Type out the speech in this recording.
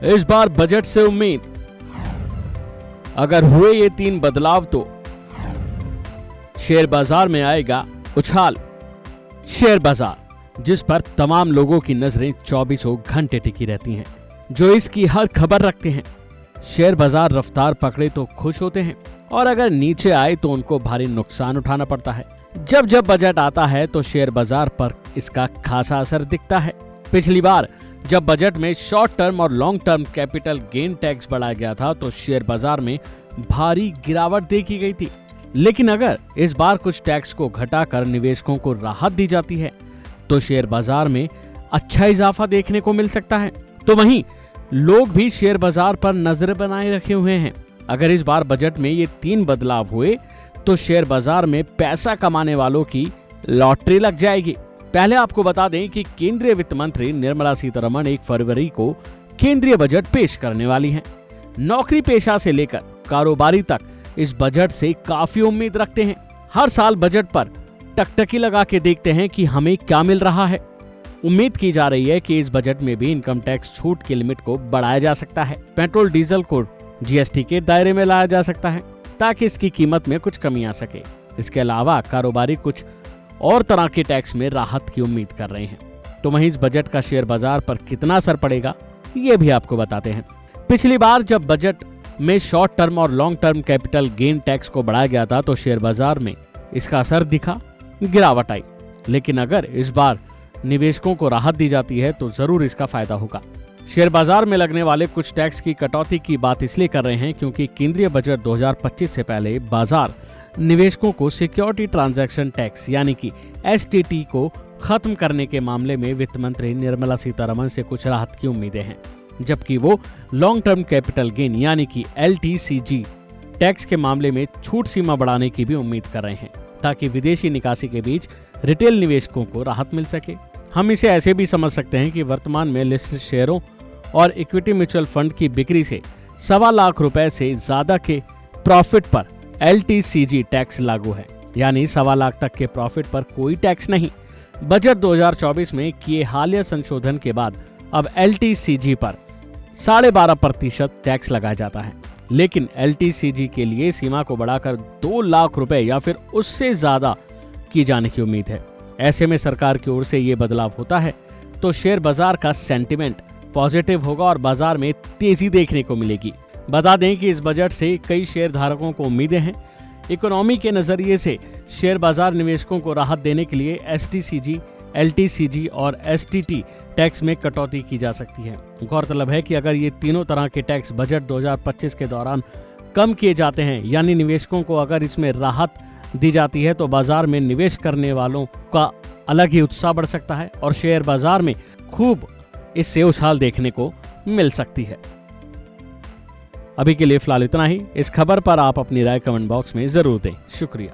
इस बार बजट से उम्मीद, अगर हुए ये 3 बदलाव तो शेयर बाजार में आएगा उछाल। शेयर बाजार, जिस पर तमाम लोगों की नजरें 24 घंटे टिकी रहती हैं, जो इसकी हर खबर रखते हैं। शेयर बाजार रफ्तार पकड़े तो खुश होते हैं और अगर नीचे आए तो उनको भारी नुकसान उठाना पड़ता है। जब जब बजट आता है तो शेयर बाजार पर इसका खासा असर दिखता है। पिछली बार जब बजट में शॉर्ट टर्म और long term capital gain tax बढ़ाया गया था तो शेयर बाजार में भारी गिरावट देखी गई थी। लेकिन अगर इस बार कुछ टैक्स को घटाकर निवेशकों को राहत दी जाती है तो शेयर बाजार में अच्छा इजाफा देखने को मिल सकता है। तो वहीं लोग भी शेयर बाजार पर नजर बनाए रखे हुए हैं। अगर इस बार बजट में ये 3 बदलाव हुए तो शेयर बाजार में पैसा कमाने वालों की लॉटरी लग जाएगी। पहले आपको बता दें कि केंद्रीय वित्त मंत्री निर्मला सीतारमण 1 फरवरी को केंद्रीय बजट पेश करने वाली हैं। नौकरी पेशा से लेकर कारोबारी तक इस बजट से काफी उम्मीद रखते हैं। हर साल बजट पर टकटकी लगा के देखते हैं कि हमें क्या मिल रहा है। उम्मीद की जा रही है कि इस बजट में भी इनकम टैक्स छूट की लिमिट को बढ़ाया जा सकता है। पेट्रोल डीजल को जीएसटी के दायरे में लाया जा सकता है ताकि इसकी कीमत में कुछ कमी आ सके। इसके अलावा कारोबारी कुछ और तरह के टैक्स में राहत की उम्मीद कर रहे हैं। तो वहीं इस बजट का शेयर बाजार पर कितना असर पड़ेगा ये भी आपको बताते हैं। पिछली बार जब बजट में शॉर्ट टर्म और long term capital gain tax को बढ़ाया गया था तो शेयर बाजार में इसका असर दिखा, गिरावट आई। लेकिन अगर इस बार निवेशकों को राहत दी जाती है तो जरूर इसका फायदा होगा। शेयर बाजार में लगने वाले कुछ टैक्स की कटौती की बात इसलिए कर रहे हैं क्योंकि केंद्रीय बजट 2025 से पहले बाजार निवेशकों को सिक्योरिटी ट्रांजैक्शन टैक्स यानी कि STT को खत्म करने के मामले में वित्त मंत्री निर्मला सीतारमण से कुछ राहत की उम्मीदें हैं, जबकि वो लॉन्ग टर्म कैपिटल गेन यानी कि LTCG टैक्स के मामले में छूट सीमा बढ़ाने की भी उम्मीद कर रहे हैं ताकि विदेशी निकासी के बीच रिटेल निवेशकों को राहत मिल सके। हम इसे ऐसे भी समझ सकते हैं कि वर्तमान में लिस्टेड शेयरों और इक्विटी म्यूचुअल फंड की बिक्री से 1.25 लाख रुपए से ज्यादा के प्रॉफिट पर LTCG टैक्स लागू है, यानी 1.25 लाख तक के प्रॉफिट पर कोई टैक्स नहीं। बजट 2024 में किए हालिया संशोधन के बाद अब LTCG पर 12.5% टैक्स लगाया जाता है, लेकिन LTCG के लिए सीमा को बढ़ाकर 2 लाख रुपए या फिर उससे ज्यादा की जाने की उम्मीद है। ऐसे में सरकार की ओर से ये बदलाव होता है तो शेयर बाजार का सेंटिमेंट पॉजिटिव होगा और बाजार में तेजी देखने को मिलेगी। बता दें कि इस बजट से कई शेयर धारकों को उम्मीदें हैं। इकोनॉमी के नजरिए से शेयर बाजार निवेशकों को राहत देने के लिए STCG, LTCG और STT टैक्स में कटौती की जा सकती है। गौरतलब है कि अगर ये तीनों तरह के टैक्स बजट 2025 के दौरान कम किए जाते हैं यानी निवेशकों को अगर इसमें राहत दी जाती है तो बाजार में निवेश करने वालों का अलग ही उत्साह बढ़ सकता है और शेयर बाजार में खूब इससे उछाल देखने को मिल सकती है। अभी के लिए फिलहाल इतना ही। इस खबर पर आप अपनी राय कमेंट बॉक्स में जरूर दें। शुक्रिया।